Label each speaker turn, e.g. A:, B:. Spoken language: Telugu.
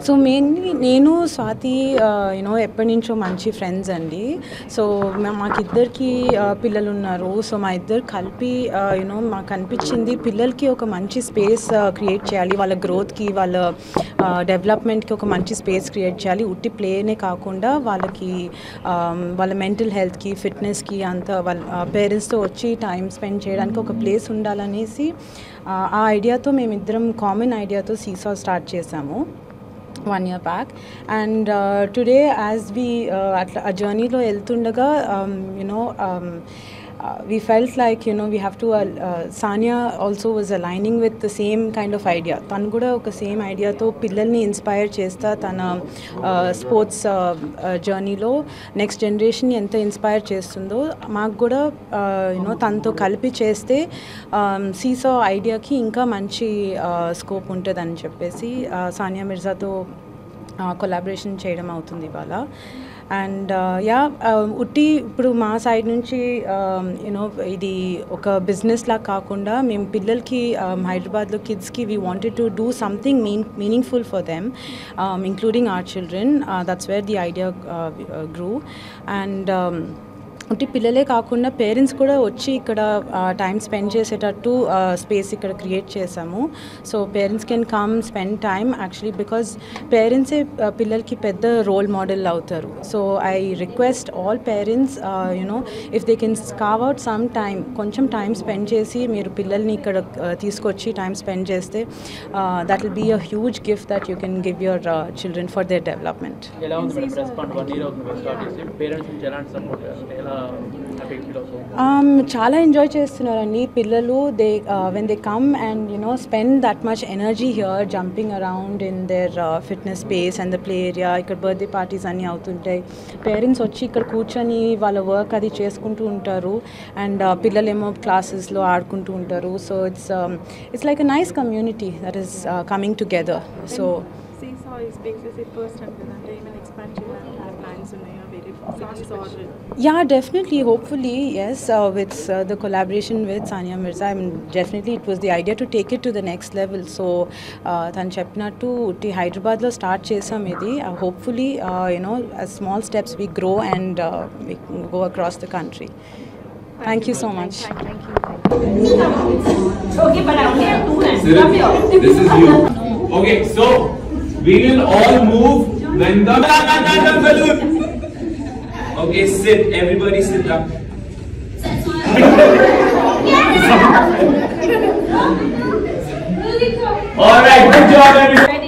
A: సో మెయిన్లీ నేను స్వాతి ఎప్పటి నుంచో మంచి ఫ్రెండ్స్ అండి. సో మాకిద్దరికి పిల్లలు ఉన్నారు. సో మా ఇద్దరు కలిపి మాకు అనిపించింది పిల్లలకి ఒక మంచి స్పేస్ క్రియేట్ చేయాలి, వాళ్ళ గ్రోత్కి వాళ్ళ డెవలప్మెంట్కి ఒక మంచి స్పేస్ క్రియేట్ చేయాలి. ఉట్టి ప్లేనే కాకుండా వాళ్ళకి వాళ్ళ మెంటల్ హెల్త్కి ఫిట్నెస్కి అంతా వాళ్ళ పేరెంట్స్తో వచ్చి టైం స్పెండ్ చేయడానికి ఒక ప్లేస్ ఉండాలనేసి ఆ ఐడియాతో మేమిద్దరం కామన్ ఐడియాతో సీసా స్టార్ట్ చేసాము 1 year back. And today as we atla a journey lo eltundanga we felt like we have to Sanya also was aligning with the same kind of idea. Tanu kuda oka same idea tho pillalni inspire chesta tana sports journey lo next generation ni enta inspire chestundo maaku kuda tanto kalpi cheste seesaw idea ki inka manchi scope untadani cheppesi Sania Mirza tho collaboration చేయడం అవుతుంది ఇవాళ. అండ్ ఉట్టి ఇప్పుడు మా సైడ్ నుంచి ఇది ఒక బిజినెస్ లా కాకుండా మేము పిల్లలకి హైదరాబాద్లో కిడ్స్కి we wanted to do something meaningful for them including our children. That's where the idea grew. And అంటే పిల్లలే కాకుండా పేరెంట్స్ కూడా వచ్చి ఇక్కడ టైం స్పెండ్ చేసేటట్టు స్పేస్ ఇక్కడ క్రియేట్ చేసాము. So parents can come spend time actually because పేరెంట్సే పిల్లలకి పెద్ద రోల్ మోడల్ అవుతారు. So I request all parents if they can carve out some time, కొంచెం టైం స్పెండ్ చేసి మీరు పిల్లల్ని ఇక్కడ తీసుకొచ్చి టైం స్పెండ్ చేస్తే that will be a huge gift that you can give your children for their development. చాలా ఎంజాయ్ చేస్తున్నారండి పిల్లలు. They when they come and spend that much energy here jumping around in their fitness space and the play area. ఇక్కడ బర్త్డే పార్టీస్ అన్నీ అవుతుంటాయి. పేరెంట్స్ వచ్చి ఇక్కడ కూర్చొని వాళ్ళ వర్క్ అది చేసుకుంటూ ఉంటారు అండ్ పిల్లలేమో క్లాసెస్లో ఆడుకుంటూ ఉంటారు. So it's like a nice community that is coming together. So yeah, definitely, hopefully, yes, with the collaboration with Sania Mirza, I mean, definitely it was the idea to take it to the next level. So tan cheppinattu utti Hyderabad lo start chesam idi. Hopefully as small steps we grow and we go across the country. Thank you so much.
B: Thank you. Okay, but I only have 2 hands. Come here.
C: This is you. Okay, so we will all move when the balloon. Okay, sit. Everybody sit up. All right, good job, everybody.